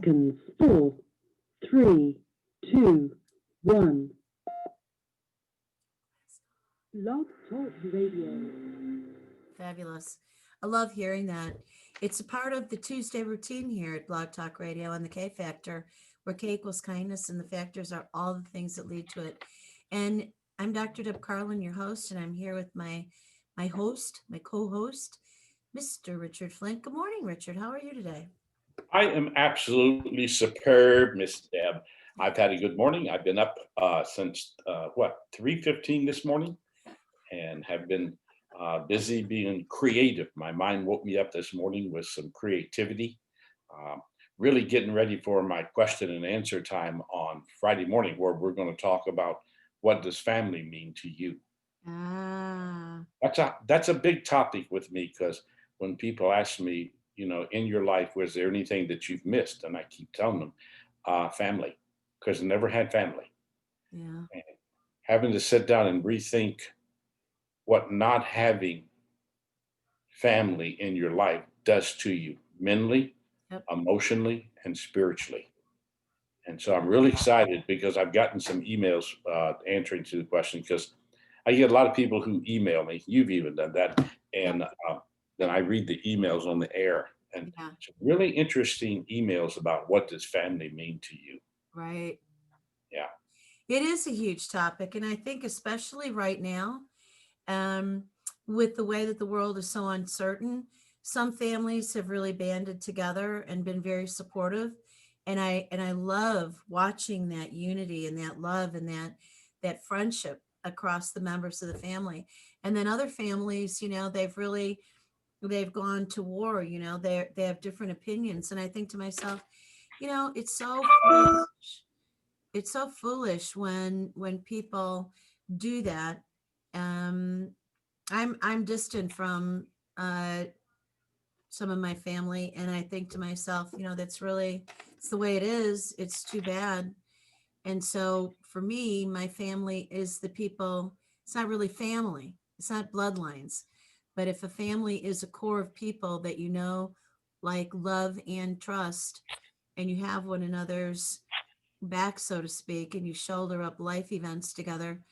seconds. 4, 3, 2, 1. Blog Talk Radio. Fabulous. I love hearing that. It's a part of the Tuesday routine here at Blog Talk Radio on the K Factor, where K equals kindness and the factors are all the things that lead to it. And I'm Dr. Deb Carlin, your host, and I'm here with my co-host, Mr. Richard Flint. Good morning, Richard. How are you today? I am absolutely superb, Miss Deb. I've had a good morning. I've been up since 3:15 this morning, and have been busy being creative. My mind woke me up this morning with some creativity. Uh, really getting ready for my question and answer time on Friday morning, where we're going to talk about what does family mean to you. Ah, That's a big topic with me because when people ask me, in your life, was there anything that you've missed? And I keep telling them, family, because I never had family. yeah. And having to sit down and rethink what not having family in your life does to you mentally, Yep. emotionally, and spiritually. And so I'm really excited because I've gotten some emails answering to the question because I get a lot of people who email me. You've even done that. Yep. And then I read the emails on the air and Yeah. some really interesting emails about what does family mean to you. Right. Yeah. It is a huge topic, and I think especially right now, um, with the way that the world is so uncertain, some families have really banded together and been very supportive. And I love watching that unity and that love and that friendship across the members of the family. And then other families, they've gone to war, they have different opinions. And I think to myself, it's so foolish. It's so foolish when people do that. Um, I'm distant from uh, some of my family, and I think to myself, it's the way it is. It's too bad. And so for me, my family is the people. It's not really family. It's not bloodlines. But if a family is a core of people that like love and trust, and you have one another's back, so to speak, and you shoulder up life events together,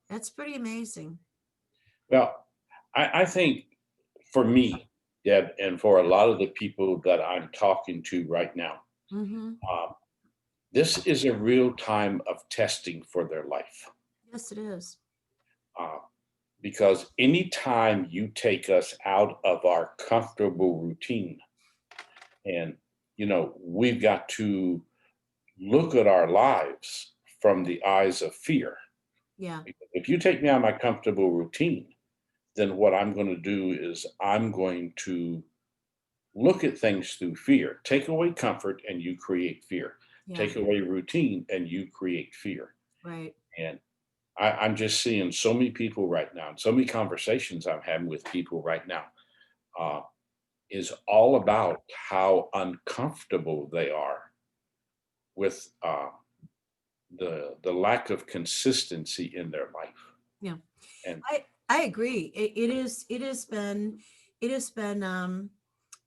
that's pretty amazing. Well, I think for me, Deb, and for a lot of the people that I'm talking to right now, Mm-hmm. uh, this is a real time of testing for their life. Yes, it is. Uh, because anytime you take us out of our comfortable routine, and we've got to look at our lives from the eyes of fear. Yeah. Because if you take me out of my comfortable routine, then what I'm going to do is I'm going to look at things through fear. Take away comfort and you create fear. Yeah. Take away routine and you create fear. Right. And I'm just seeing so many people right now, and so many conversations I'm having with people right now uh, is all about how uncomfortable they are with the lack of consistency in their life. Yeah. And I agree. It has been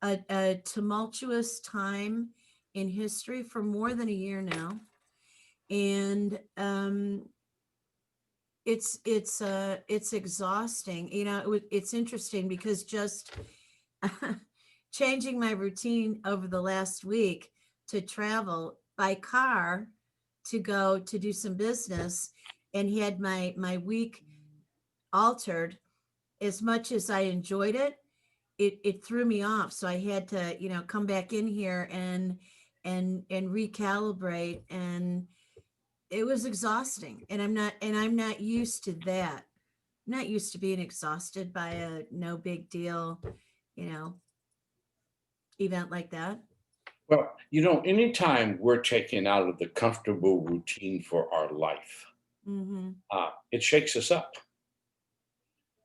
a tumultuous time in history for more than a year now, and it's exhausting. It's interesting because just changing my routine over the last week to travel by car to go to do some business and had my week altered. As much as I enjoyed it, it threw me off. So I had to, come back in here and recalibrate, and it was exhausting. And I'm not used to that. I'm not used to being exhausted by a no big deal, you know, event like that. well, anytime we're taken out of the comfortable routine for our life, Mm-hmm. it shakes us up.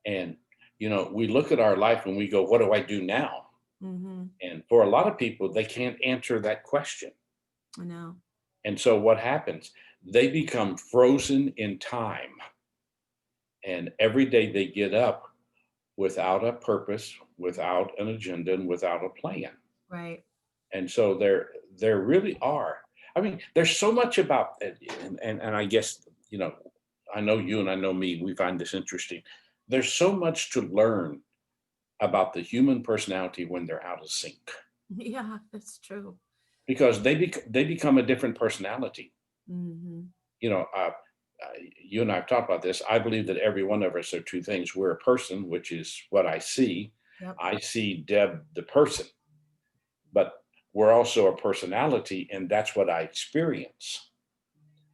And, we look at our life and we go, what do I do now? Mm-hmm. And for a lot of people, they can't answer that question. I know. And so what happens? They become frozen in time. And every day they get up without a purpose, without an agenda, and without a plan. Right. And so there really are. I mean, there's so much about it, and I guess, I know you and I know me, we find this interesting. There's so much to learn about the human personality when they're out of sync, Yeah, that's true. because they become a different personality. Hmm. You know, you and I have talked about this. I believe that every one of us are two things. We're a person, which is what I see. Yep. I see Deb, the person, but we're also a personality, and that's what I experience.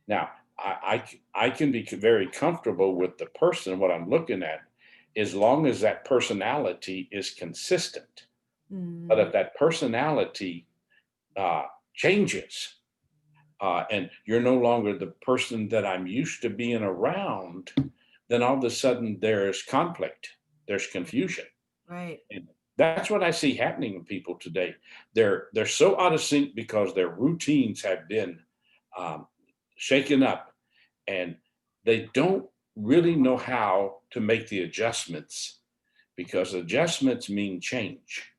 Now, I can be very comfortable with the person, what I'm looking at, as long as that personality is consistent. But Mm, if that personality uh, changes, and you're no longer the person that I'm used to being around, then all of a sudden there's conflict, there's confusion. right. And that's what I see happening with people today. They're so out of sync because their routines have been um, shaken up, and they don't really know how to make the adjustments, because adjustments mean change.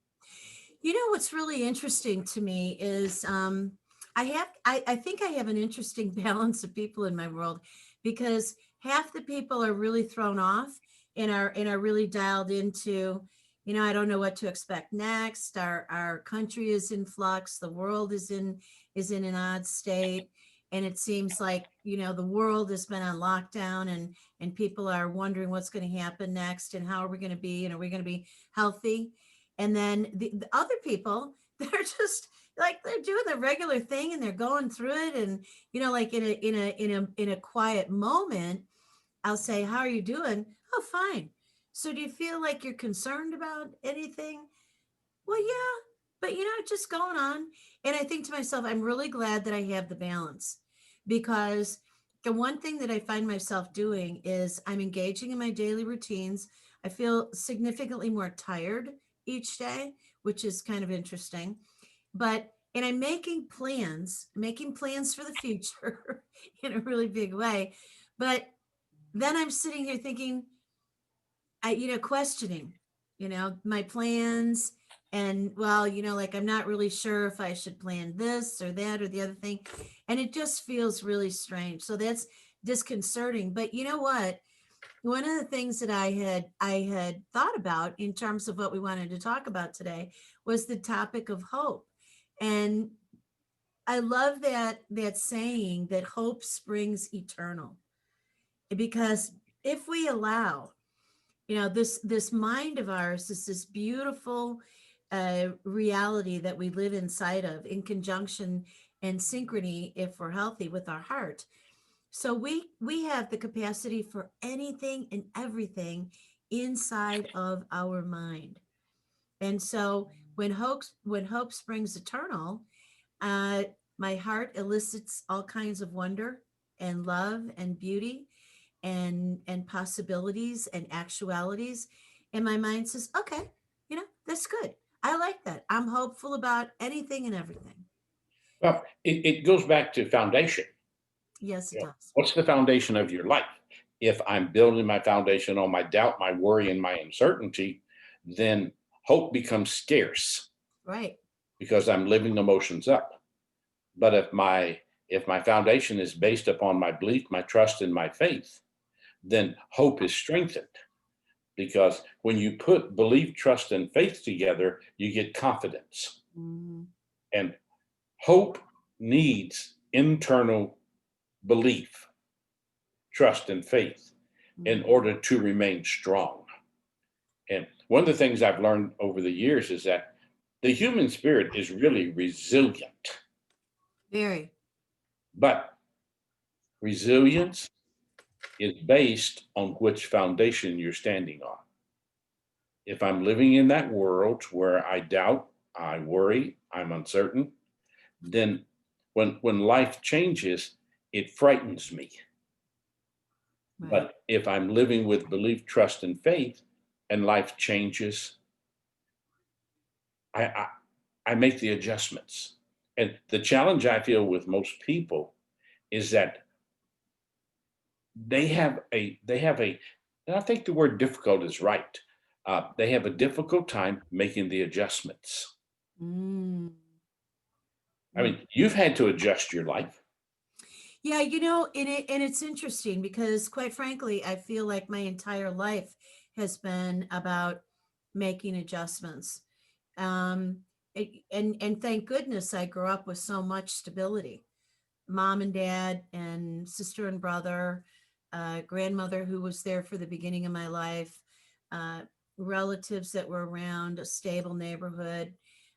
You know what's really interesting to me is I think I have an interesting balance of people in my world, because half the people are really thrown off and are really dialed into, I don't know what to expect next. Our country is in flux, the world is in an odd state. And it seems like, the world has been on lockdown, and people are wondering what's going to happen next, and how are we going to be, and are we going to be healthy? And then the other people, they're just like, they're doing the regular thing and they're going through it. And, like in a quiet moment, I'll say, "How are you doing?" "Oh, fine." "So do you feel like you're concerned about anything?" "Well, yeah, but just going on." And I think to myself, I'm really glad that I have the balance, because the one thing that I find myself doing is I'm engaging in my daily routines. I feel significantly more tired each day, which is kind of interesting. And I'm making plans for the future in a really big way. But then I'm sitting here thinking, questioning, my plans. And well, like, I'm not really sure if I should plan this or that or the other thing. And it just feels really strange. So that's disconcerting. But you know what? One of the things that I had thought about in terms of what we wanted to talk about today was the topic of hope. And I love that saying that hope springs eternal, because if we allow, this mind of ours is this beautiful reality that we live inside of, in conjunction and synchrony, if we're healthy, with our heart. So we have the capacity for anything and everything inside of our mind. And so when hope springs eternal, uh, my heart elicits all kinds of wonder and love and beauty and possibilities and actualities. And my mind says, okay, that's good. I like that. I'm hopeful about anything and everything. Well, it goes back to foundation. Yes, it does. What's the foundation of your life? If I'm building my foundation on my doubt, my worry, and my uncertainty, then hope becomes scarce Right. because I'm living emotions up. But if my foundation is based upon my belief, my trust, and my faith, then hope is strengthened, because when you put belief, trust, and faith together, you get confidence. Mhm. And hope needs internal belief, trust, and faith in Mhm. order to remain strong. And one of the things I've learned over the years is that the human spirit is really resilient, Very. but resilience is based on which foundation you're standing on. If I'm living in that world where I doubt, I worry, I'm uncertain, then when life changes, it frightens me. Right. But if I'm living with belief, trust, and faith, and life changes, I, I I make the adjustments. And the challenge I feel with most people is that they have a and I think the word difficult is right. They have a difficult time making the adjustments. Mm. I mean, you've had to adjust your life. Yeah, and it's interesting because quite frankly, I feel like my entire life has been about making adjustments. Um, and thank goodness I grew up with so much stability. Mom and dad and sister and brother, grandmother who was there for the beginning of my life, uh, relatives that were around, a stable neighborhood,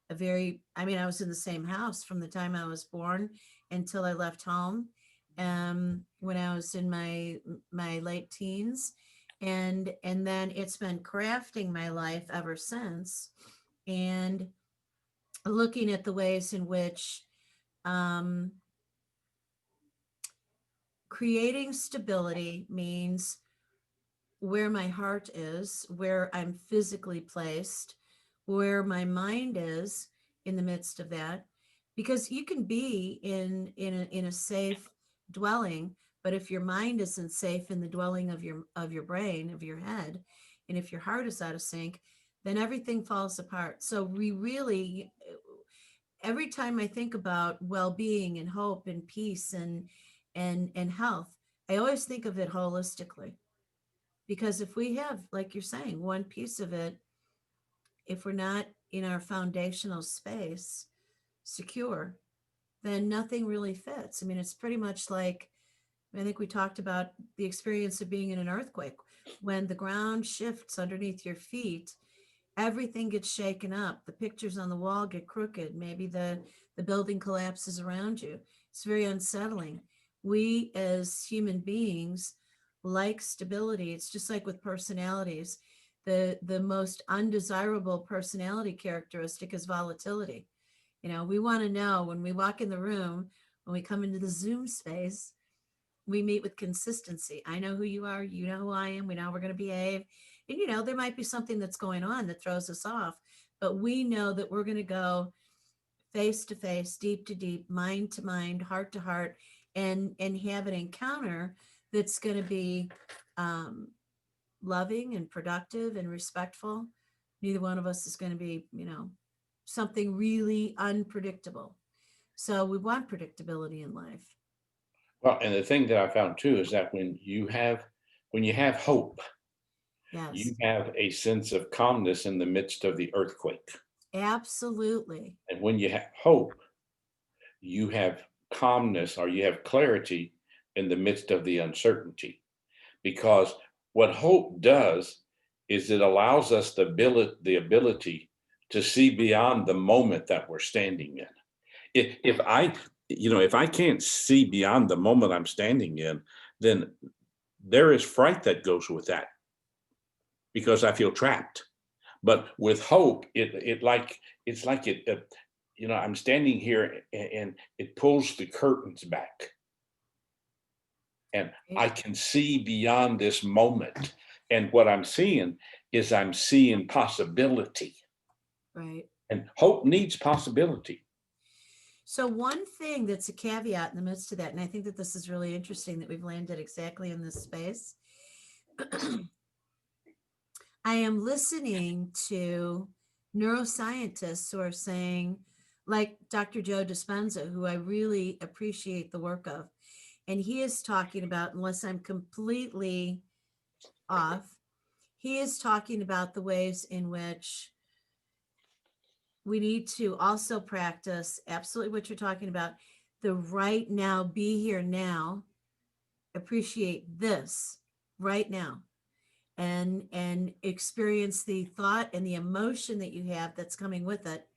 I mean, I was in the same house from the time I was born until I left home, when I was in my late teens. And then it's been crafting my life ever since, and looking at the ways in which, um, creating stability means where my heart is, where I'm physically placed, where my mind is in the midst of that. Because you can be in a safe dwelling, but if your mind isn't safe in the dwelling of your brain, of your head, and if your heart is out of sync, then everything falls apart. So we really, every time I think about well-being and hope and peace and health, I always think of it holistically. Because if we have, like you're saying, one piece of it, if we're not in our foundational space secure, then nothing really fits. I mean, it's pretty much like, I think we talked about the experience of being in an earthquake. When the ground shifts underneath your feet, everything gets shaken up. The pictures on the wall get crooked. Maybe the building collapses around you. It's very unsettling. We as human beings like stability. It's just like with personalities. The most undesirable personality characteristic is volatility. We want to know when we walk in the room, when we come into the Zoom space, we meet with consistency. I know who you are, you know who I am, we know we're going to behave. And there might be something that's going on that throws us off, but we know that we're going to go face to face, deep to deep, mind to mind, heart to heart, and have an encounter that's going to be, um, loving and productive and respectful. Neither one of us is going to be, something really unpredictable. So we want predictability in life. Well, and the thing that I found too is that when you have hope, Yes, you have a sense of calmness in the midst of the earthquake. absolutely. And when you have hope, you have calmness or you have clarity in the midst of the uncertainty. Because what hope does is it allows us the ability to see beyond the moment that we're standing in. If I can't see beyond the moment I'm standing in, then there is fright that goes with that because I feel trapped. But with hope, I'm standing here and it pulls the curtains back and I can see beyond this moment. And what I'm seeing is I'm seeing possibility. Right. And hope needs possibility. So one thing that's a caveat in the midst of that, and I think that this is really interesting that we've landed exactly in this space. I am listening to neuroscientists who are saying, like Dr. Joe Dispenza, who I really appreciate the work of, and he is talking about, unless I'm completely off, he is talking about the ways in which we need to also practice absolutely what you're talking about, the right now, be here now, appreciate this right now, and experience the thought and the emotion that you have that's coming with it,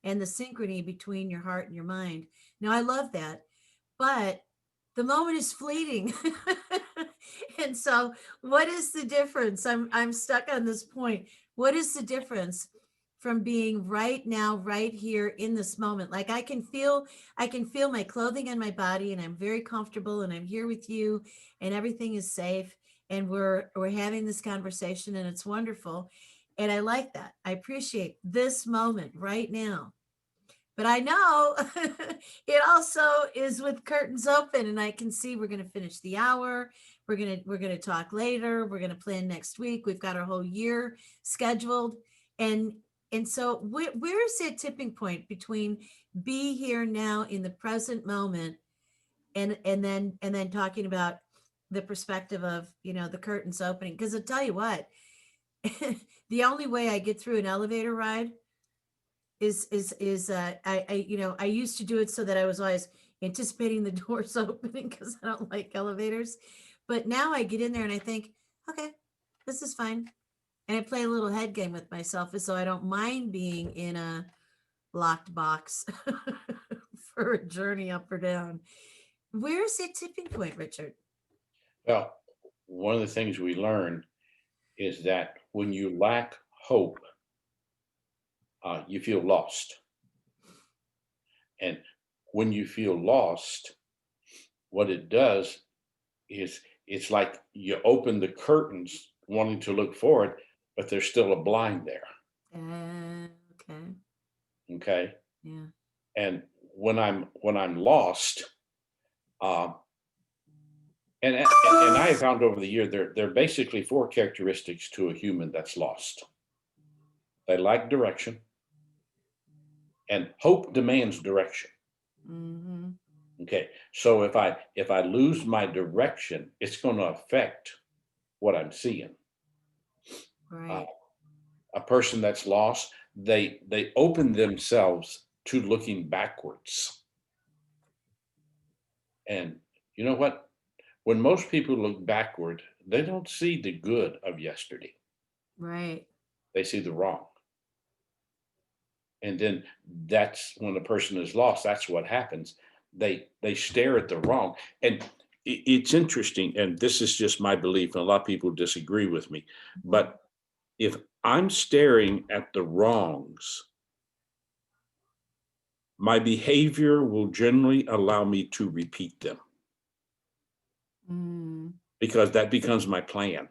and the synchrony between your heart and your mind. Now I love that, but the moment is fleeting. And so what is the difference? I'm stuck on this point. What is the difference from being right now, right here in this moment? Like I can feel my clothing on my body, and I'm very comfortable, and I'm here with you, and everything is safe, and we're having this conversation, and it's wonderful. And I like that. I appreciate this moment right now. But I know it also is with curtains open, and I can see we're going to finish the hour. We're going to talk later. We're going to plan next week. We've got our whole year scheduled, and And so where is that tipping point between be here now in the present moment and then talking about the perspective of, the curtains opening? Because I'll tell you what, the only way I get through an elevator ride is I used to do it so that I was always anticipating the doors opening because I don't like elevators. But now I get in there and I think, okay, this is fine. And I play a little head game with myself as though I don't mind being in a locked box for a journey up or down. Where's the tipping point, Richard? Well, one of the things we learn is that when you lack hope, you feel lost. And when you feel lost, what it does is it's like you open the curtains wanting to look forward, but there's still a blind there. Okay. Okay. Yeah. And when I'm lost, uh, and I have found over the year there are basically four characteristics to a human that's lost. They lack direction, and hope demands direction. Mm-hmm. Okay, so if I lose my direction, it's going to affect what I'm seeing. Uh, Right. a person that's lost, they open themselves to looking backwards. And you know what? When most people look backward, they don't see the good of yesterday. Right. They see the wrong. And then that's when a person is lost, that's what happens. They stare at the wrong. And it's interesting, and this is just my belief, and a lot of people disagree with me, but if I'm staring at the wrongs, my behavior will generally allow me to repeat them Mm. because that becomes my plan.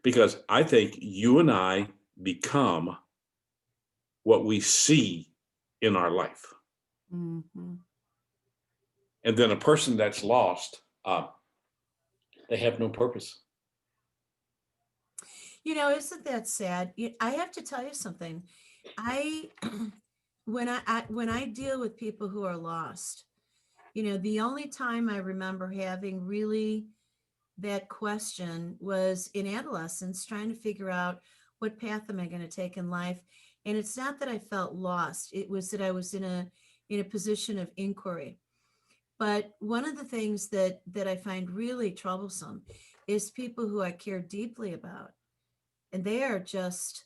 Because I think you and I become what we see in our life. Mm-hmm. And then a person that's lost, they have no purpose. Isn't that sad? I have to tell you something. I when I deal with people who are lost, the only time I remember having really that question was in adolescence, trying to figure out what path am I going to take in life. And it's not that I felt lost; it was that I was in a position of inquiry. But one of the things that I find really troublesome is people who I care deeply about, and they are just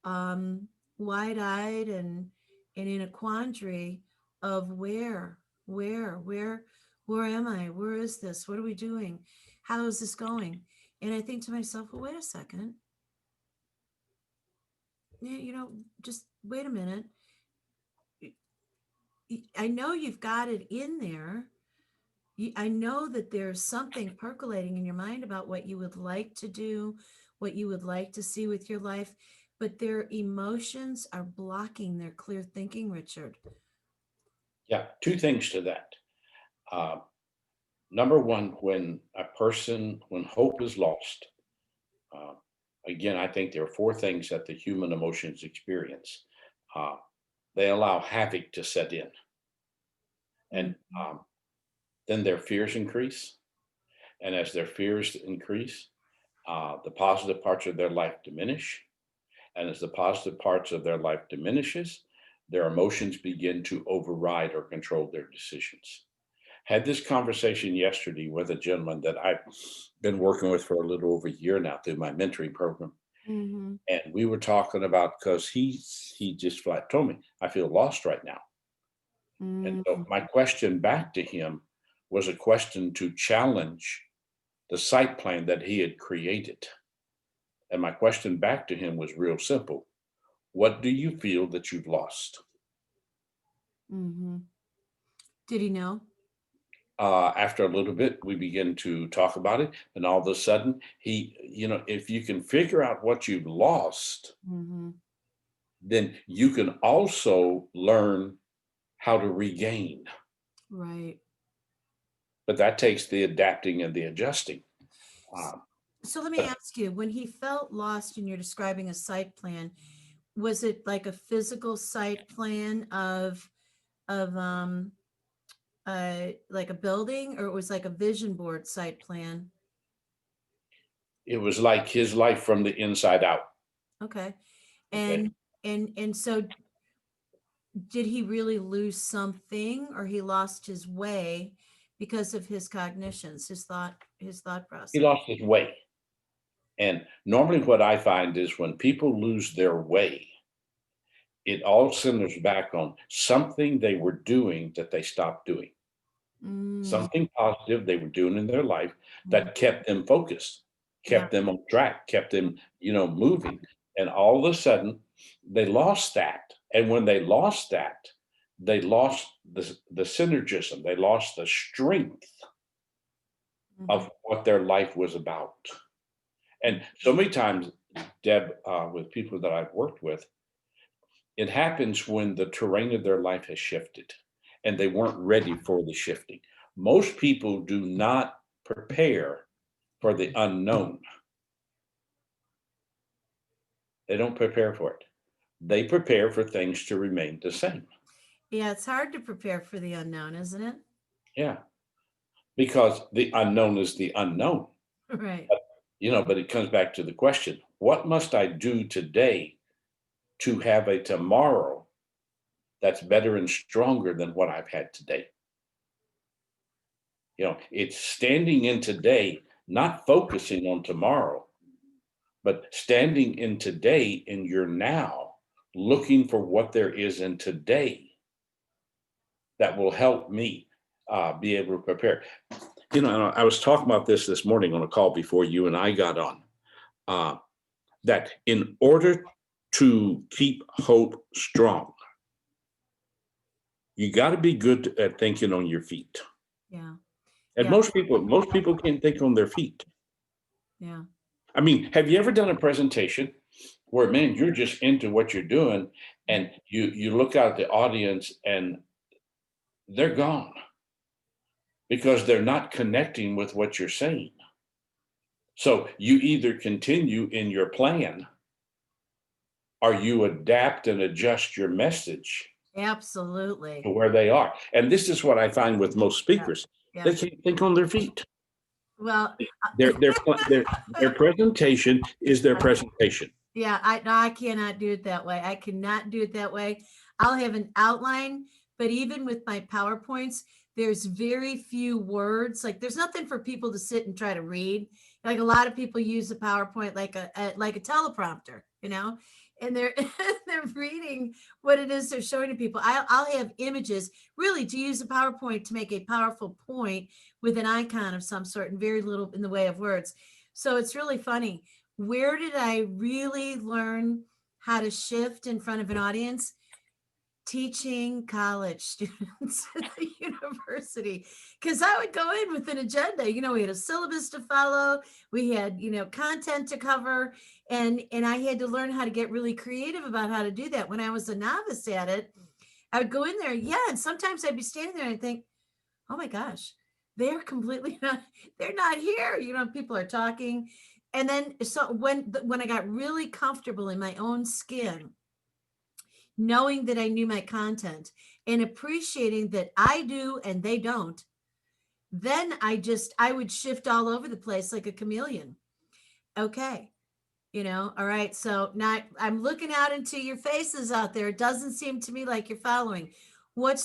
um, wide-eyed and in a quandary of where am I? Where is this? What are we doing? How is this going? And I think to myself, well, wait a second. Yeah, just wait a minute. I know you've got it in there. I know that there's something percolating in your mind about what you would like to do, what you would like to see with your life, but their emotions are blocking their clear thinking, Richard. Yeah, two things to that. Uh, Number one, when hope is lost, uh, again, I think there are four things that the human emotions experience. Uh, they allow havoc to set in, and Mhm. then their fears increase. And as their fears increase, the positive parts of their life diminish. And as the positive parts of their life diminishes, their emotions begin to override or control their decisions. Had this conversation yesterday with a gentleman that I've been working with for a little over a year now through my mentoring program. Mhm. And we were talking about because he just flat told me, I feel lost right now. And so Mhm. my question back to him was a question to challenge the site plan that he had created. And my question back to him was real simple. What do you feel that you've lost? Mhm. Did he know? After a little bit, we begin to talk about it. And all of a sudden, if you can figure out what you've lost, Mhm. then you can also learn how to regain. Right. But that takes the adapting and the adjusting. S- Um, So let me but ask you, when he felt lost and you're describing a site plan, was it like a physical site plan of like a building, or it was like a vision board site plan? It was like his life from the inside out. Okay. Okay. And so did he really lose something, or he lost his way because of his cognitions, his thought He process? lost his way. And normally, what I find is when people lose their way, it all centers back on something they were doing that they stopped doing, Mm, something positive they were doing in their life mm, that kept them focused, yeah. kept them on track, kept them, moving. And all of a sudden, they lost that. And when they lost that, they lost the synergism, they lost the strength Mhm. of what their life was about. And so many times, Deb, with people that I've worked with, it happens when the terrain of their life has shifted and they weren't ready for the shifting. Most people do not prepare for the unknown. They don't prepare for it. They prepare for things to remain the same. Yeah, it's hard to prepare for the unknown, isn't it? Yeah, because the unknown is the unknown. Right. But it comes back to the question, what must I do today to have a tomorrow that's better and stronger than what I've had today? It's standing in today, not focusing on tomorrow, but standing in today in your now, looking for what there is in today that will help me be able to prepare. And I was talking about this morning on a call before you and I got on, that in order to keep hope strong, you got to be good at thinking on your feet. Yeah. And Yeah. most people can't think on their feet. Yeah. I mean, have you ever done a presentation where, man, you're just into what you're doing, and you look out at the audience and they're gone because they're not connecting with what you're saying. So you either continue in your plan or you adapt and adjust your message Absolutely. to where they are. And this is what I find with most Yeah. speakers. Yeah. They can't think on their feet. Well, Their presentation is their presentation. yeah, I cannot do it that way. I cannot do it that way. I'll have an outline, but even with my PowerPoints, there's very few words. Like there's nothing for people to sit and try to read. Like a lot of people use a PowerPoint like a teleprompter, and they're they're reading what it is they're showing to people. I'll have images really to use a PowerPoint to make a powerful point with an icon of some sort and very little in the way of words. So it's really funny. Where did I really learn how to shift in front of an audience? Teaching college students at the university, because I would go in with an agenda. We had a syllabus to follow, we had content to cover, and I had to learn how to get really creative about how to do that. When I was a novice at it, I would go in there, yeah, and sometimes I'd be standing there and I'd think, oh my gosh, they're completely not, they're not here. People are talking. And then so when I got really comfortable in my own skin, knowing that I knew my content and appreciating that I do and they don't, then I would shift all over the place like a chameleon. Okay. All right. So now I'm looking out into your faces out there. It doesn't seem to me like you're following. What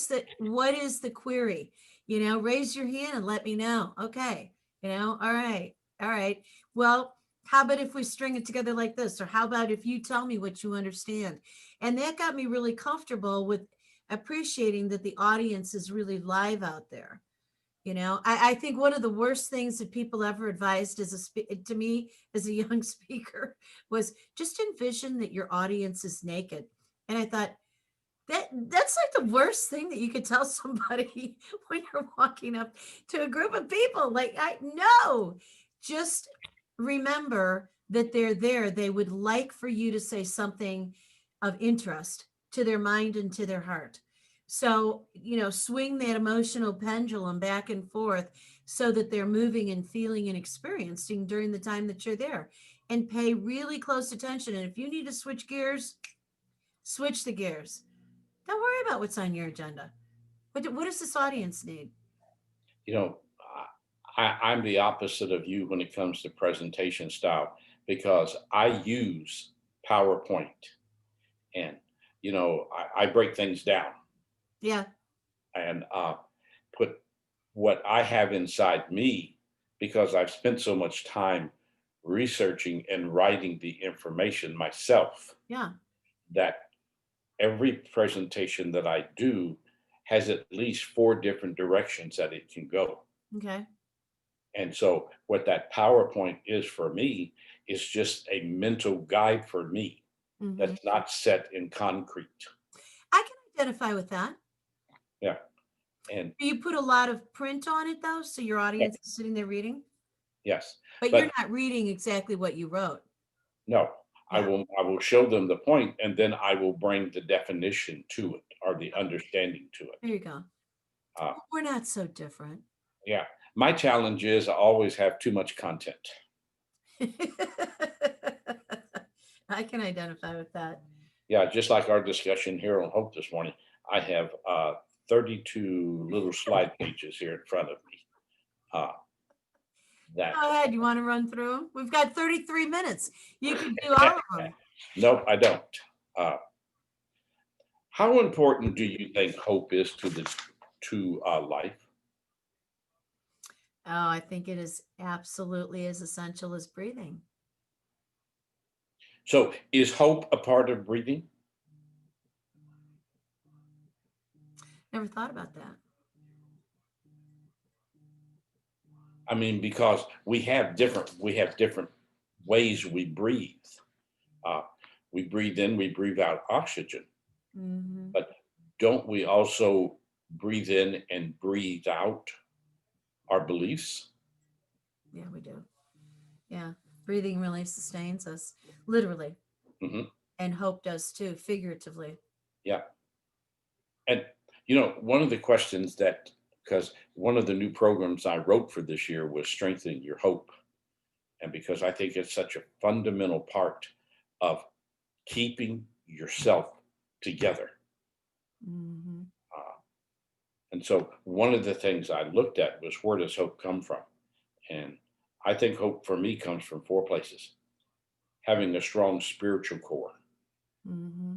is the query? Raise your hand and let me know. Okay. All right. All right. Well, how about if we string it together like this? Or how about if you tell me what you understand? And that got me really comfortable with appreciating that the audience is really live out there. I think one of the worst things that people ever advised to me as a young speaker was just envision that your audience is naked. And I thought that's like the worst thing that you could tell somebody when you're walking up to a group of people. Like, I no, just remember that they're there. They would like for you to say something of interest to their mind and to their heart. So, swing that emotional pendulum back and forth so that they're moving and feeling and experiencing during the time that you're there, and pay really close attention. And if you need to switch gears, Switch the gears. Don't worry about what's on your agenda. What does this audience need? You know, I'm the opposite of you when it comes to presentation style because I use PowerPoint and, I break things down Yeah. and put what I have inside me because I've spent so much time researching and writing the information myself Yeah. that every presentation that I do has at least four different directions that it can go. Okay. And so, what that PowerPoint is for me is just a mental guide for me Hmm. that's not set in concrete. I can identify with that. Yeah. And Do you put a lot of print on it though, so your yeah, audience is sitting there reading? yes, But you're but not reading exactly what you wrote. no, I Yeah. will I will show them the point and then I will bring the definition to it or the understanding to There it. you go. Uh, We're not so different. yeah. My challenge is I always have too much content. I can identify with that. Yeah, just like our discussion here on Hope this morning, I have 32 little slide pages here in front of me. Uh, that Go ahead. You want to run through them? We've got 33 minutes. You could do all of them. Nope, I don't. Uh, how important do you think hope is to life? Oh, I think it is absolutely as essential as breathing. So, is hope a part of breathing? Never thought about that. I mean, because we have different ways we breathe. Uh, we breathe in, we breathe out oxygen, Hmm. but don't we also breathe in and breathe out our beliefs? Yeah, we do. Yeah. Breathing really sustains us, literally. Hmm. And hope does too, figuratively. Yeah. And, one of the questions that, because one of the new programs I wrote for this year was strengthening your hope. And because I think it's such a fundamental part of keeping yourself together. Hmm. Uh, and so one of the things I looked at was where does hope come from? And I think hope for me comes from four places: having a strong spiritual core. Hmm.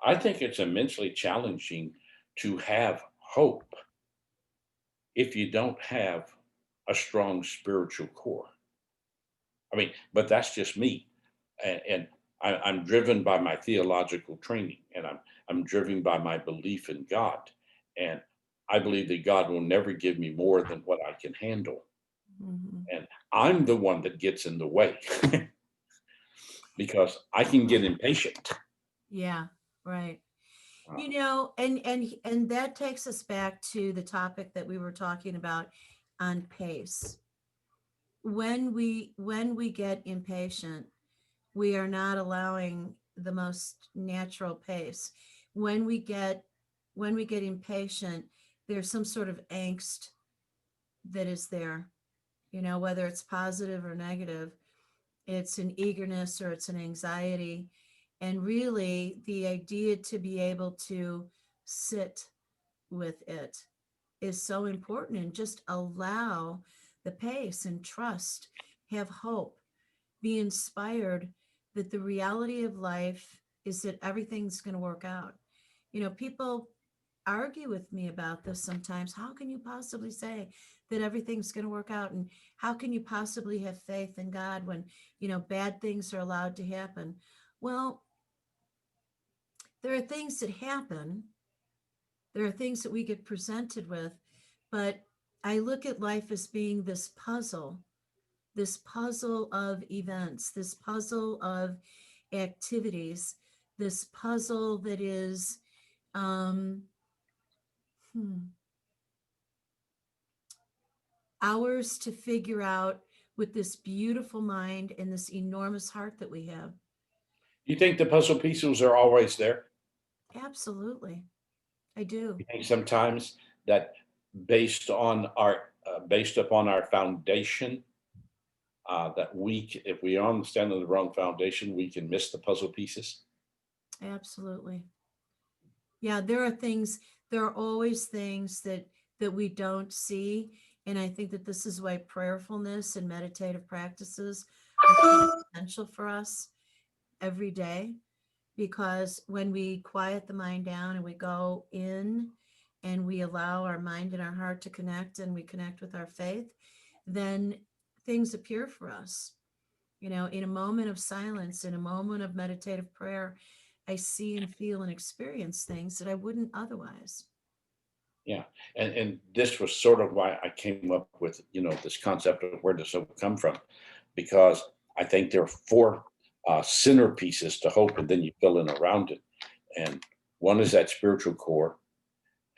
I think it's immensely challenging to have hope if you don't have a strong spiritual core. I mean, but that's just me. And I'm driven by my theological training and I'm driven by my belief in God. And I believe that God will never give me more than what I can handle. Hmm. And I'm the one that gets in the way because I can get impatient. Yeah, right. Uh, And that takes us back to the topic that we were talking about on pace. When we get impatient, we are not allowing the most natural pace. When we get when we get impatient, there's some sort of angst that is there, whether it's positive or negative. It's an eagerness or it's an anxiety. And really, the idea to be able to sit with it is so important and just allow the pace and trust, have hope, be inspired that the reality of life is that everything's going to work out. People argue with me about this sometimes. How can you possibly say that everything's going to work out? And how can you possibly have faith in God when, bad things are allowed to happen? Well, there are things that happen, there are things that we get presented with, but I look at life as being this puzzle of events, this puzzle of activities, this puzzle that is um, hmm, ours to figure out with this beautiful mind and this enormous heart that we have. you think the puzzle pieces are always there? Absolutely. I do. You think sometimes that based upon our foundation, that if we are on stand on the wrong foundation, we can miss the puzzle pieces. Absolutely. Yeah, there are things, there are always things that we don't see. And I think that this is why prayerfulness and meditative practices are so essential for us every day, because when we quiet the mind down and we go in and we allow our mind and our heart to connect and we connect with our faith, then things appear for us. In a moment of silence, in a moment of meditative prayer, I see and feel and experience things that I wouldn't otherwise. Yeah, and this was sort of why I came up with this concept of where does hope come from, because I think there are four centerpieces to hope, and then you fill in around it. And one is that spiritual core,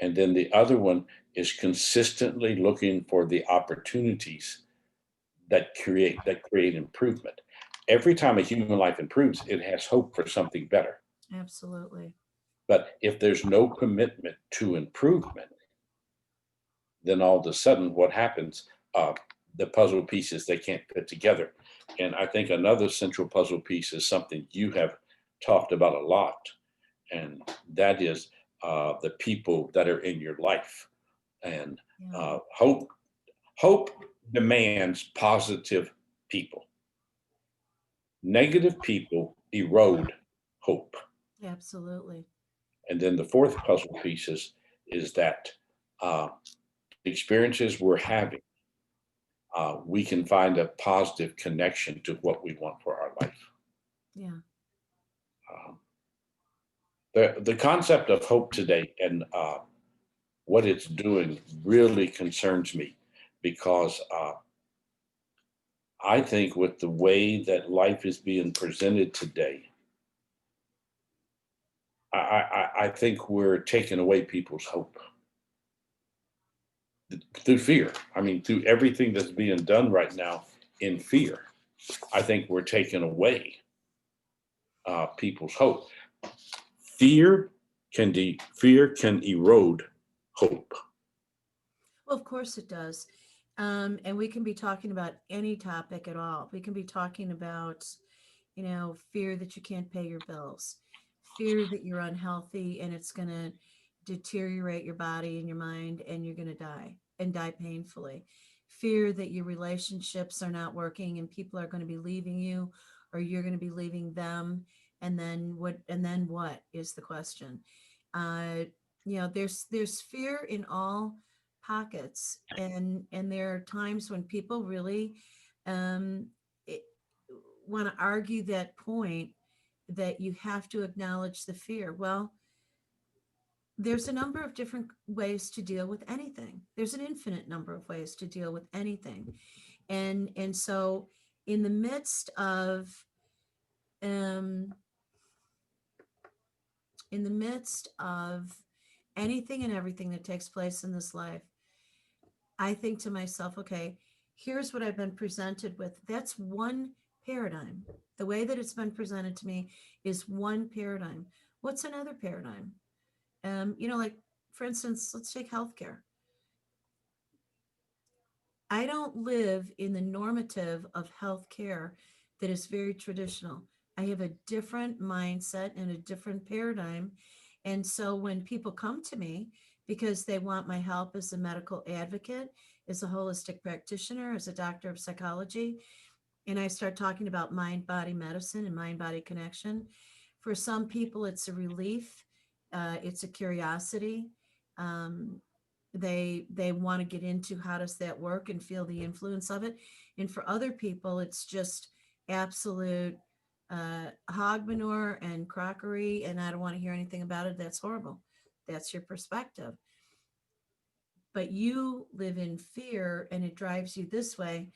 and then the other one is consistently looking for the opportunities that create improvement. Every time a human life improves, it has hope for something better. Absolutely. But if there's no commitment to improvement, then all of a sudden what happens, uh, the puzzle pieces they can't fit together. And I think another central puzzle piece is something you have talked about a lot, and that is the people that are in your life. And Yeah, hope demands positive people. Negative people erode hope. absolutely. And then the fourth puzzle piece is that uh, experiences we're having, we can find a positive connection to what we want for our life. Yeah. Um, the concept of hope today and what it's doing really concerns me, because I think with the way that life is being presented today, I think we're taking away people's hope through fear. I mean, through everything that's being done right now in fear, I think we're taking away people's hope. Fear can erode hope. Well, of course it does. And we can be talking about any topic at all. We can be talking about, fear that you can't pay your bills, fear that you're unhealthy and it's going to deteriorate your body and your mind and you're going to die and die painfully, fear that your relationships are not working and people are going to be leaving you or you're going to be leaving them. And then what is the question? uh there's fear in all pockets, and there are times when people really um want to argue that point, that you have to acknowledge the fear. Well, there's a number of different ways to deal with anything. There's an infinite number of ways to deal with anything. And so in the midst of um in the midst of anything and everything that takes place in this life, I think to myself, okay, here's what I've been presented with. That's one paradigm. The way that it's been presented to me is one paradigm. What's another paradigm? Like, for instance, let's take healthcare. I don't live in the normative of healthcare that is very traditional. I have a different mindset and a different paradigm. And so when people come to me because they want my help as a medical advocate, as a holistic practitioner, as a doctor of psychology, and I start talking about mind body medicine and mind body connection, for some people, it's a relief, it's a curiosity. Um, they want to get into how does that work and feel the influence of it. And for other people, it's just absolute hog manure and crockery, and I don't want to hear anything about it. That's horrible. That's your perspective. But you live in fear, and it drives you this way.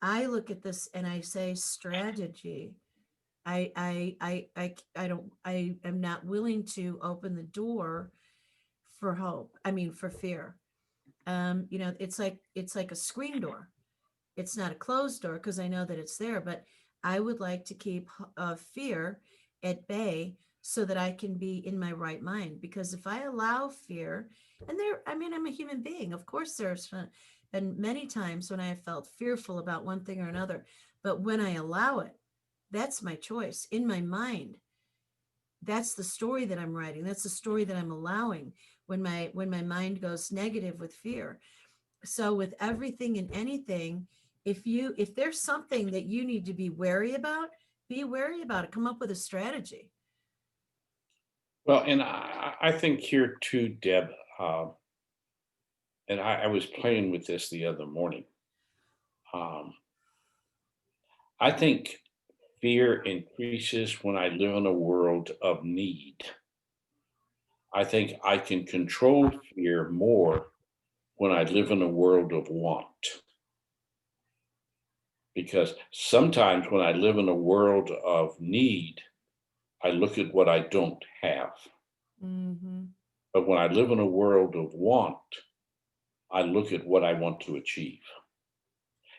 I look at this and I say strategy. I don't, I am not willing to open the door for hope. I mean, for fear. It's like a screen door. It's not a closed door because I know that it's there, but I would like to keep fear at bay so that I can be in my right mind. Because if I allow fear, and I mean, I'm a human being. Of course, there's been many times when I have felt fearful about one thing or another, but when I allow it, that's my choice in my mind. that's the story that I'm writing. That's the story that I'm allowing when my mind goes negative with fear. So with everything and anything, if there's something that you need to be wary about, be wary about it. Come up with a strategy. Well, and I think here too, Deb, uh, and I was playing with this the other morning. Um, I think fear increases when I live in a world of need. I think I can control fear more when I live in a world of want. Because sometimes when I live in a world of need, I look at what I don't have. Hmm. But when I live in a world of want, I look at what I want to achieve.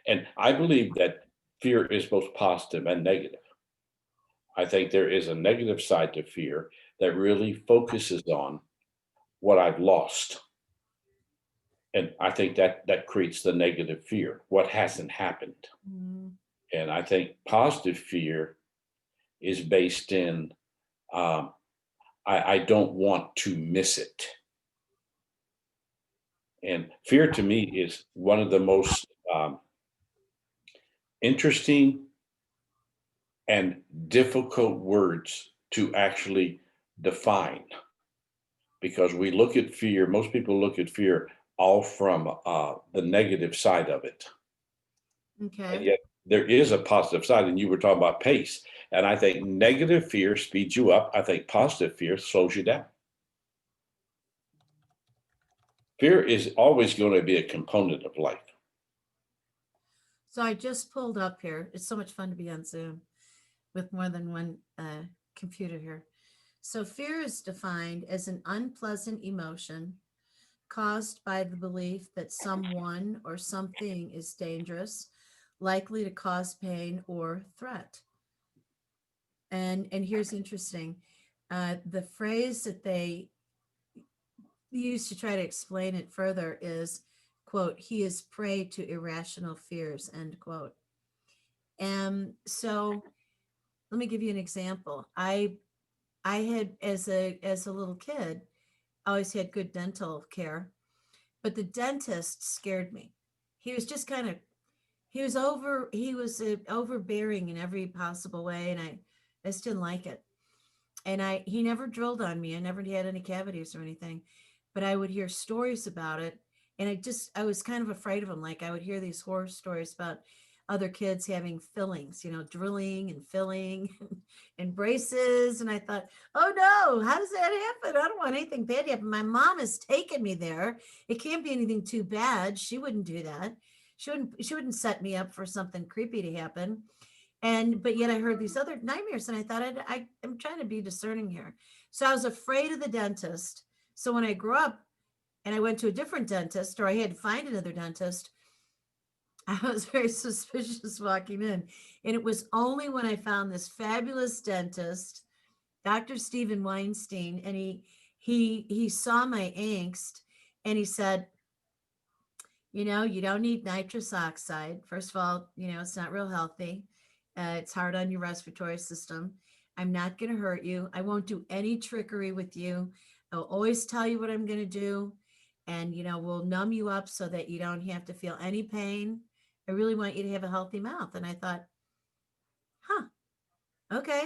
And I believe that fear is both positive and negative. I think there is a negative side to fear that really focuses on what I've lost. And I think that creates the negative fear, what hasn't happened. Mm. And I think positive fear is based in I don't want to miss it. And fear to me is one of the most interesting and difficult words to actually define because we look at fear, most people look at fear all from the negative side of it. And Okay. yet there is a positive side. And you were talking about pace. And I think negative fear speeds you up. I think positive fear slows you down. Fear is always going to be a component of life. So I just pulled up here. It's so much fun to be on Zoom with more than one computer here. So fear is defined as an unpleasant emotion caused by the belief that someone or something is dangerous, likely to cause pain or threat. And here's interesting. The phrase that they use to try to explain it further is, quote, he is prey to irrational fears, end quote. And so let me give you an example. I had as a little kid always had good dental care, but the dentist scared me. He was just kind of he was overbearing in every possible way, and I just didn't like it. And he never drilled on me. I never had any cavities or anything, but I would hear stories about it, and I was kind of afraid of him. Like I would hear these horror stories about other kids having fillings, drilling and filling and braces. And I thought, oh no, how does that happen? I don't want anything bad to happen. My mom has taken me there. It can't be anything too bad. She wouldn't do that. She wouldn't set me up for something creepy to happen. And but yet I heard these other nightmares, and I thought I'm trying to be discerning here. So I was afraid of the dentist. So when I grew up and I went to a different dentist, or I had to find another dentist, I was very suspicious walking in. And it was only when I found this fabulous dentist, Dr. Stephen Weinstein, and he saw my angst, and he said, you don't need nitrous oxide. First of all, it's not real healthy. It's hard on your respiratory system. I'm not going to hurt you. I won't do any trickery with you. I'll always tell you what I'm going to do. And, we'll numb you up so that you don't have to feel any pain. I really want you to have a healthy mouth. And I thought, huh, okay.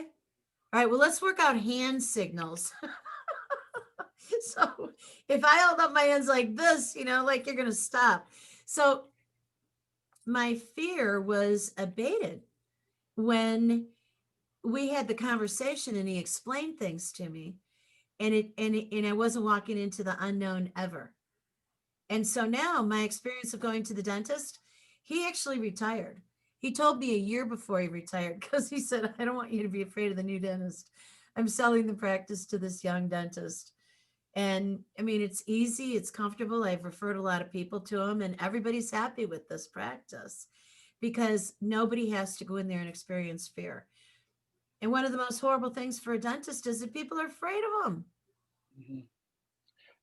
All right, well, let's work out hand signals. So if I hold up my hands like this, like you're going to stop. So my fear was abated when we had the conversation and he explained things to me, and I wasn't walking into the unknown ever. And so now my experience of going to the dentist, he actually retired. He told me a year before he retired because he said, I don't want you to be afraid of the new dentist. I'm selling the practice to this young dentist. And I mean, it's easy, it's comfortable. I've referred a lot of people to him, and everybody's happy with this practice because nobody has to go in there and experience fear. And one of the most horrible things for a dentist is that people are afraid of them. Mhm.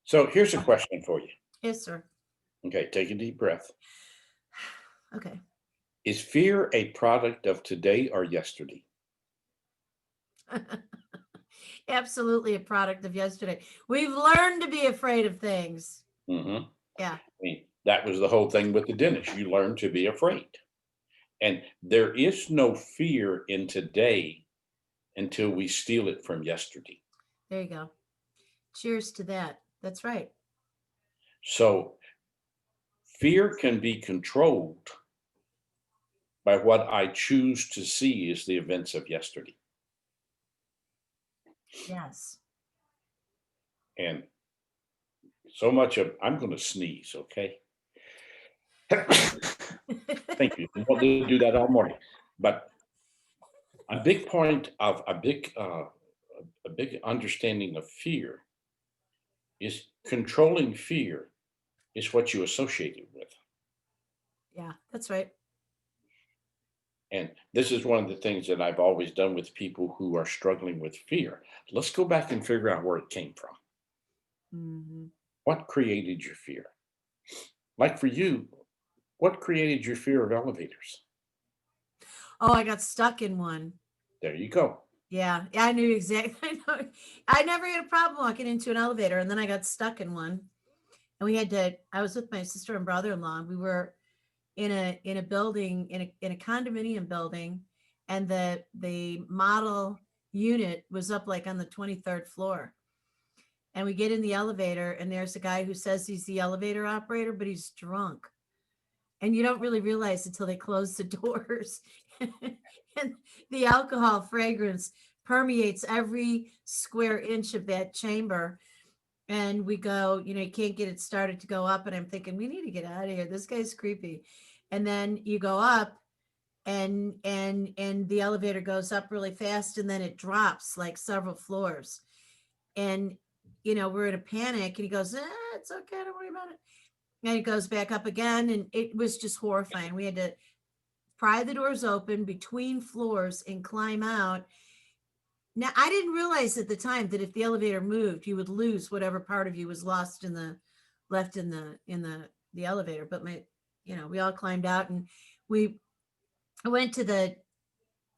So here's a question for you. Yes, sir. Okay, take a deep breath. Okay. Is fear a product of today or yesterday? Absolutely a product of yesterday. We've learned to be afraid of things. Mhm. Yeah. I mean, that was the whole thing with the dentist. You learn to be afraid. And there is no fear in today until we steal it from yesterday. There you go. Cheers to that. That's right. So fear can be controlled by what I choose to see as the events of yesterday. Yes. And so much of, I'm going to sneeze, okay? Thank you. I want to do that all morning. But a big point of a big understanding of fear is controlling fear is what you associate it with. Yeah, that's right. And this is one of the things that I've always done with people who are struggling with fear. Let's go back and figure out where it came from. Hmm. What created your fear? Like for you, what created your fear of elevators? Oh, I got stuck in one. There you go. Yeah, yeah, I knew exactly. I know. I never had a problem walking into an elevator, and then I got stuck in one. And we had to. I was with my sister and brother-in-law. We were in a building in a condominium building, and the model unit was up like on the 23rd floor. And we get in the elevator, and there's a guy who says he's the elevator operator, but he's drunk. And you don't really realize until they close the doors. And the alcohol fragrance permeates every square inch of that chamber. And we go, you can't get it started to go up. And I'm thinking, we need to get out of here. This guy's creepy. And then you go up, and the elevator goes up really fast, and then it drops like several floors. And we're in a panic, and he goes, it's okay, don't worry about it. And it goes back up again, and it was just horrifying. We had to pry the doors open between floors and climb out. Now, I didn't realize at the time that if the elevator moved, you would lose whatever part of you was lost in the left in the elevator. But we all climbed out, and we went to the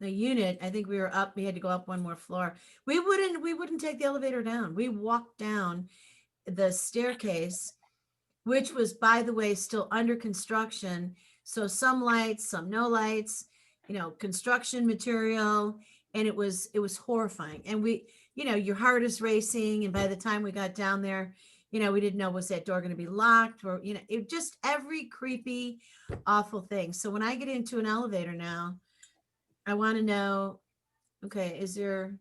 unit. I think we were up. We had to go up one more floor. We wouldn't take the elevator down. We walked down the staircase, which was, by the way, still under construction. So some lights, some no lights, construction material, and it was horrifying. And your heart is racing, and by the time we got down there, we didn't know, was that door going to be locked, or it just every creepy, awful thing. So when I get into an elevator now, I want to know, okay, is there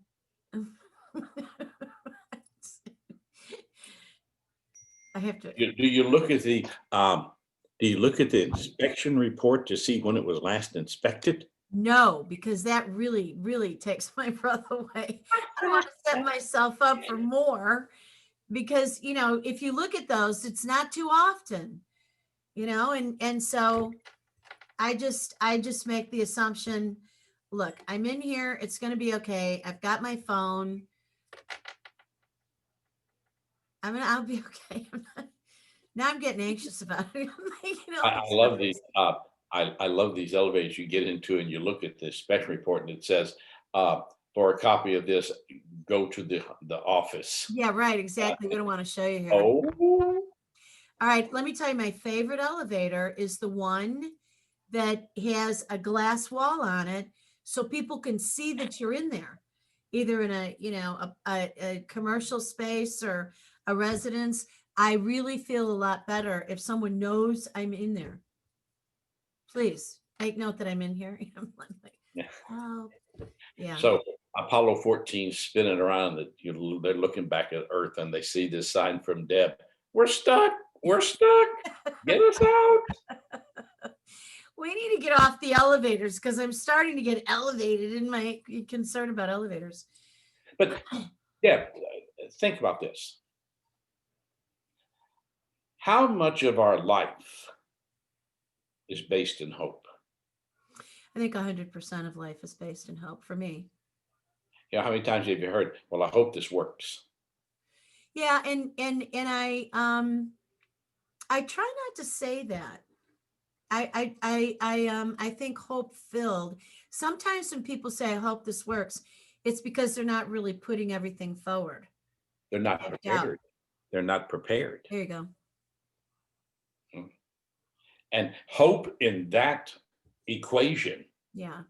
I have to. Do you look at the inspection report to see when it was last inspected? No, because that really, really takes my breath away. I don't want to set myself up for more because, if you look at those, it's not too often, and so I just make the assumption, look, I'm in here, it's going to be okay. I've got my phone. I'll be okay. Now I'm getting anxious about it. I love these. I love these elevators you get into and you look at the inspection report and it says, for a copy of this, go to the office. Yeah, right. Exactly. We don't want to show you here. Oh, All right. Let me tell you, my favorite elevator is the one that has a glass wall on it so people can see that you're in there, either in a commercial space or a residence. I really feel a lot better if someone knows I'm in there. Please take note that I'm in here. I'm like, yeah. oh, yeah. So Apollo 14 spinning around, they're looking back at Earth and they see this sign from Deb. We're stuck. We're stuck. Get us out. We need to get off the elevators because I'm starting to get elevated in my concern about elevators. But yeah, think about this. How much of our life is based in hope? I think 100% of life is based in hope for me. How many times have you heard, well, I hope this works? Yeah, and I try not to say that. I think hope filled. Sometimes when people say, I hope this works, It's because they're not really putting everything forward. They're not Doubt. prepared. They're not prepared. There you go. And hope in that equation Yeah.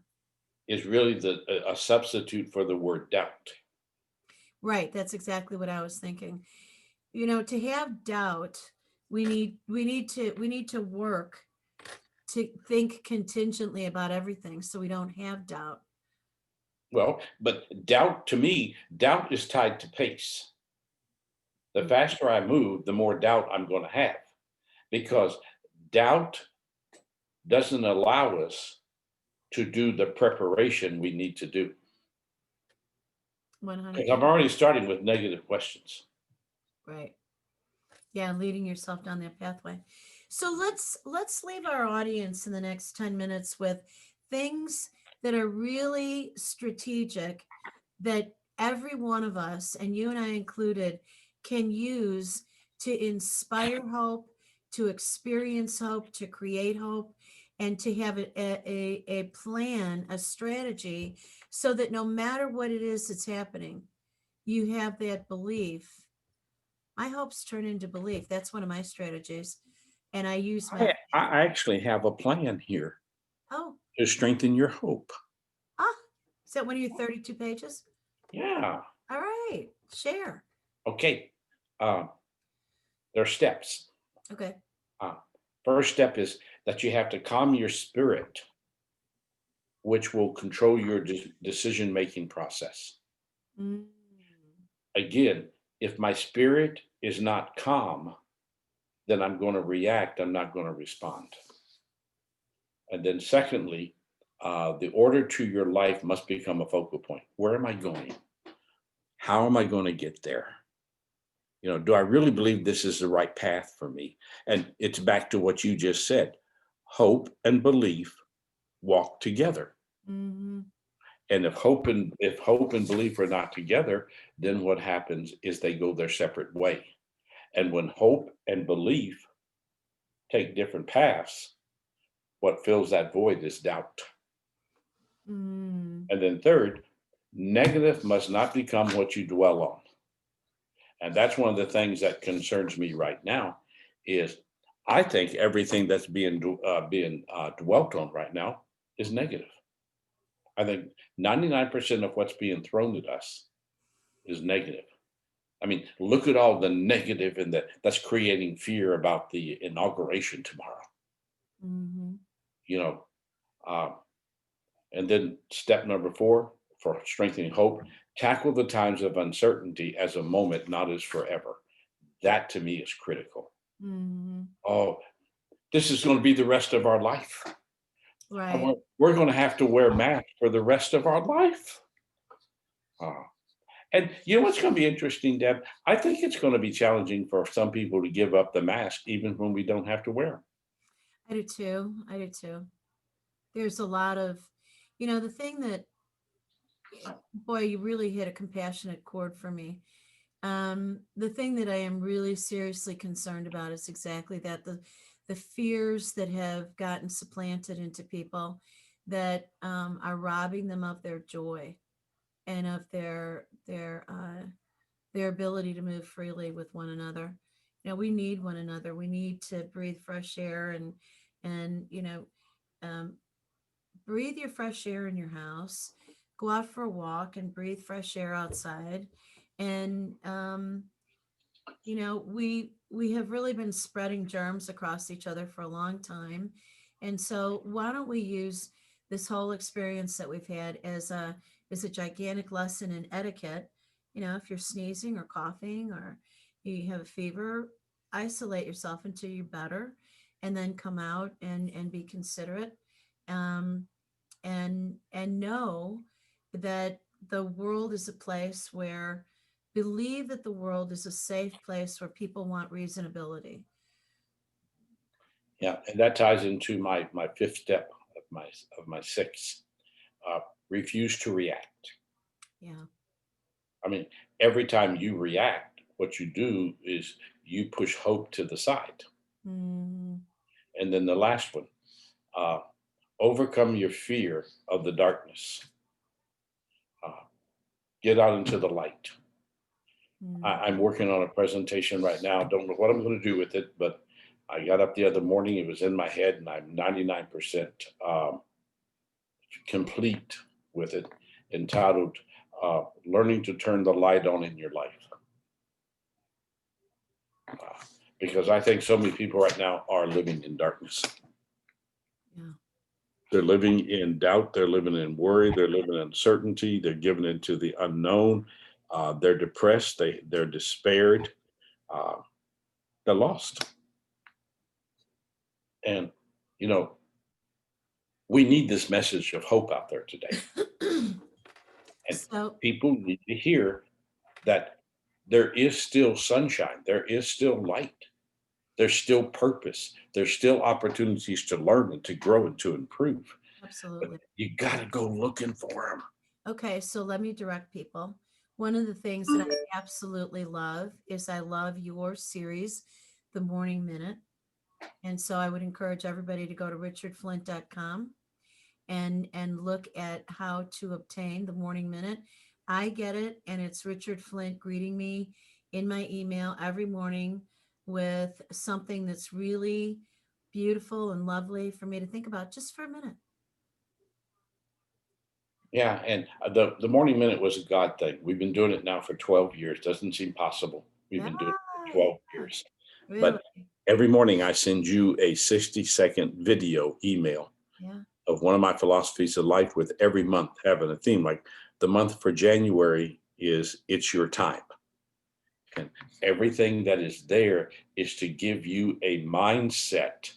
is really a substitute for the word doubt. Right. That's exactly what I was thinking. You know, to have doubt, we need to work to think contingently about everything so we don't have doubt. Well, but doubt, to me, doubt is tied to pace. The Mm. faster I move, the more doubt I'm going to have, because doubt doesn't allow us to do the preparation we need to do. Because 100. I'm already starting with negative questions. Right. Yeah, leading yourself down that pathway. So let's leave our audience in the next 10 minutes with things that are really strategic that every one of us, and you and I included, can use to inspire hope, to experience hope, to create hope, and to have a plan, a strategy, so that no matter what it is that's happening, you have that belief. My hopes turn into belief. That's one of my strategies. And I use my, I actually have a plan here oh, to strengthen your hope. ah, is that one of your 32 pages? Yeah. All right, share. Okay. Uh, there are steps. Okay. Uh, First step is that you have to calm your spirit, which will control your decision making process. Mm. Again, if my spirit is not calm, then I'm going to react, I'm not going to respond. And then, secondly, the order to your life must become a focal point. Where am I going? How am I going to get there? You know, do I really believe this is the right path for me? And it's back to what you just said. Hope and belief walk together. Mm-hmm. And if hope and belief are not together, then what happens is they go their separate way. And when hope and belief take different paths, what fills that void is doubt. Mm. And then third, negative must not become what you dwell on. And that's one of the things that concerns me right now is I think everything that's being dwelt on right now is negative. I think 99% of what's being thrown at us is negative. I mean, look at all the negative in that's creating fear about the inauguration tomorrow. Mm-hmm. You know, uh, and then step number 4 for strengthening hope: tackle the times of uncertainty as a moment, not as forever. That to me is critical. Mm-hmm. Oh, this is going to be the rest of our life. Right. We're going to have to wear masks for the rest of our life. Uh, and you know what's going to be interesting, Deb? I think it's going to be challenging for some people to give up the mask even when we don't have to wear them. I do too. I do too. There's a lot of, the thing that, boy, you really hit a compassionate chord for me. The thing that I am really seriously concerned about is exactly that, the fears that have gotten supplanted into people that are robbing them of their joy and of their ability to move freely with one another. We need one another. We need to breathe fresh air and um, breathe your fresh air in your house. Go out for a walk and breathe fresh air outside. And we have really been spreading germs across each other for a long time. And so why don't we use this whole experience that we've had as a gigantic lesson in etiquette? If you're sneezing or coughing or you have a fever, isolate yourself until you're better, and then come out and be considerate, um, and know that the world is a place where, believe that the world is a safe place where people want reasonability. Yeah, and that ties into my fifth step of my six. Uh, Refuse to react. Yeah. I mean, every time you react, what you do is you push hope to the side. Mm, And then the last one, uh, overcome your fear of the darkness. Uh, get out into the light. Mm. I'm working on a presentation right now. Don't know what I'm going to do with it, but I got up the other morning. It was in my head, and I'm 99% complete with it, entitled Learning to Turn the Light On in Your Life. Because I think so many people right now are living in darkness. Yeah. They're living in doubt. They're living in worry. They're living in uncertainty. They're given into the unknown. They're depressed. They're despaired. Uh, they're lost. And, you know, we need this message of hope out there today. And So, people need to hear that there is still sunshine. There is still light. There's still purpose. There's still opportunities to learn and to grow and to improve. But absolutely. you got to go looking for them. Okay, so let me direct people. One of the things that I absolutely love is I love your series, The Morning Minute. And so I would encourage everybody to go to richardflint.com and look at how to obtain the Morning Minute. I get it, and it's Richard Flint greeting me in my email every morning with something that's really beautiful and lovely for me to think about just for a minute. Yeah, and the morning minute was a God thing. We've been doing it now for 12 years. Doesn't seem possible. We've been doing it for 12 Yeah, years. really. But every morning I send you a 60-second video email Yeah. of one of my philosophies of life, with every month having a theme. Like the month for January is It's Your Time. And everything that is there is to give you a mindset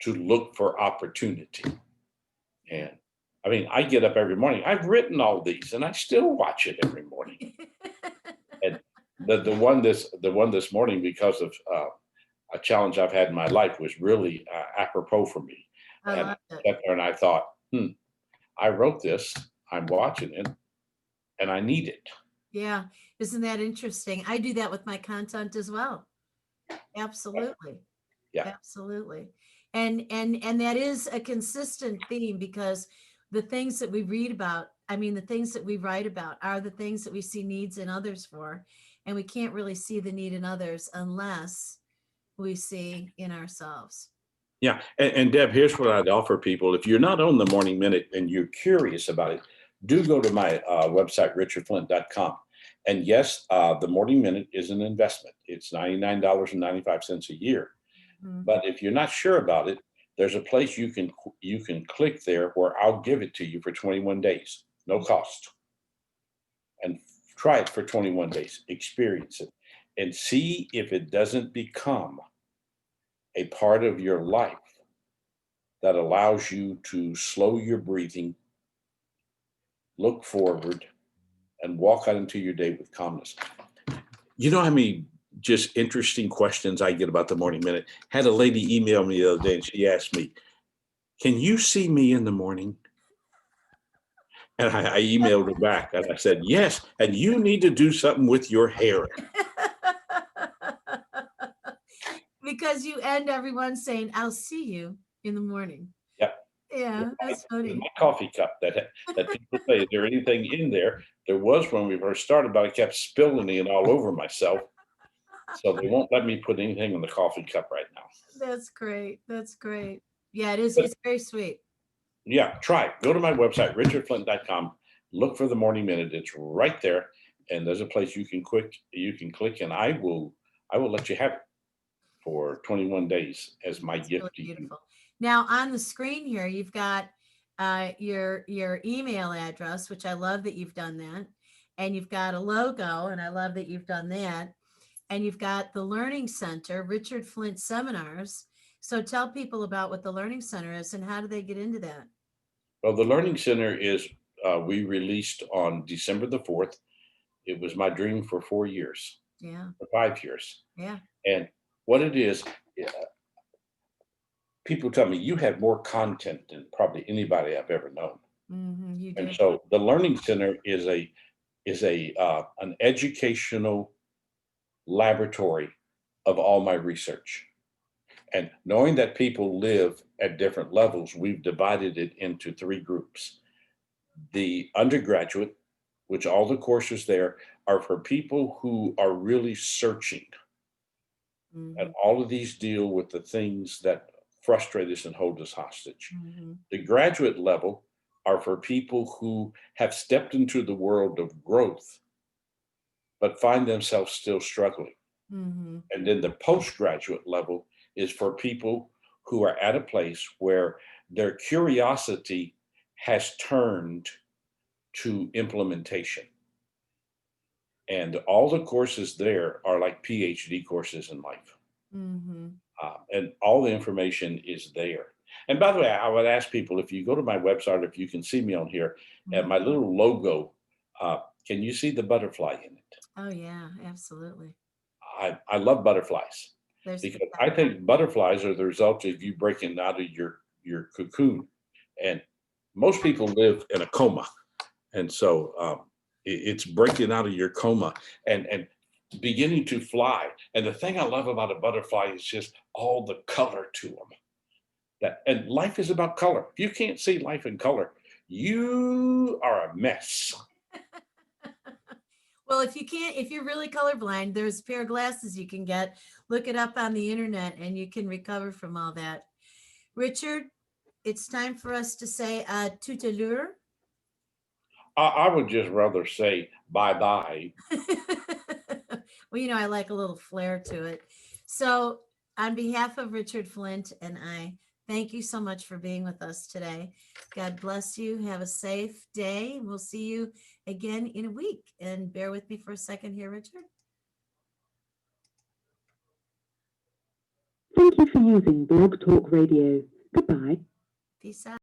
to look for opportunity. And I mean, I get up every morning. I've written all these and I still watch it every morning. And the one this morning, because of a challenge I've had in my life, was really apropos for me. I And I love it. sat there and I thought, I wrote this, I'm watching it, and I need it. Yeah. Isn't that interesting? I do that with my content as well. Absolutely. Yeah. Absolutely. And that is a consistent theme, because the things that we read about, I mean, the things that we write about are the things that we see needs in others for. And we can't really see the need in others unless we see in ourselves. Yeah. And Deb, here's what I'd offer people. If you're not on the Morning Minute and you're curious about it, do go to my website, richardflint.com. And yes, the Morning Minute is an investment. It's $99.95 a year. Mhm. But if you're not sure about it, there's a place you can click there where I'll give it to you for 21 days, no cost. And try it for 21 days, experience it, and see if it doesn't become a part of your life that allows you to slow your breathing, look forward, and walk out into your day with calmness. You know how many just interesting questions I get about the Morning Minute? Had a lady email me the other day and she asked me, "Can you see me in the morning?" And I emailed her back and I said, "Yes, and you need to do something with your hair." Because you end everyone saying, "I'll see you in the morning." Yeah. Yeah, that's With funny. my coffee cup that people say, "Is there anything in there?" There was when we first started, but I kept spilling it all over myself. So they won't let me put anything in the coffee cup right now. That's great. That's great. Yeah, it is. But It's very sweet. yeah, try it. Go to my website, richardflint.com. Look for the Morning Minute. It's right there. And there's a place you can click, and I will let you have it for 21 days as my It's really gift to you. beautiful. Now on the screen here, you've got your email address, which I love that you've done that, and you've got a logo, and I love that you've done that, and you've got the Learning Center, Richard Flint Seminars. So tell people about what the Learning Center is and how do they get into that? Well, the Learning Center is, we released on December the 4th. It was my dream for 4 years, Yeah, for 5 years. yeah. And what it is, uh, people tell me you have more content than probably anybody I've ever known. You And do. so the Learning Center is an educational laboratory of all my research. And knowing that people live at different levels, we've divided it into three groups: the undergraduate, which all the courses there are for people who are really searching. And Mhm, all of these deal with the things that frustrate us and hold us hostage. mhm, The graduate level are for people who have stepped into the world of growth, but find themselves still struggling. mhm, And then the postgraduate level is for people who are at a place where their curiosity has turned to implementation. And all the courses there are like PhD courses in life. mhm, And all the information is there. And by the way, I would ask people if you go to my website, if you can see me on here, mhm. my little logo, can you see the butterfly in it? Oh, yeah, absolutely. I love butterflies There's because I think butterflies are the result of you breaking out of your cocoon. And most people live in a coma. And so it's breaking out of your coma and beginning to fly. And the thing I love about a butterfly is just all the color to them. That and life is about color. If you can't see life in color, you are a mess. Well, if you can't, if you're really colorblind, there's a pair of glasses you can get. Look it up on the internet and you can recover from all that. Richard, it's time for us to say tout à l'heure. I would just rather say bye bye. Well, I like a little flair to it. So, on behalf of Richard Flint and I, thank you so much for being with us today. God bless you. Have a safe day. We'll see you again in a week. And bear with me for a second here, Richard. Thank you for using Blog Talk Radio. Goodbye. Peace out.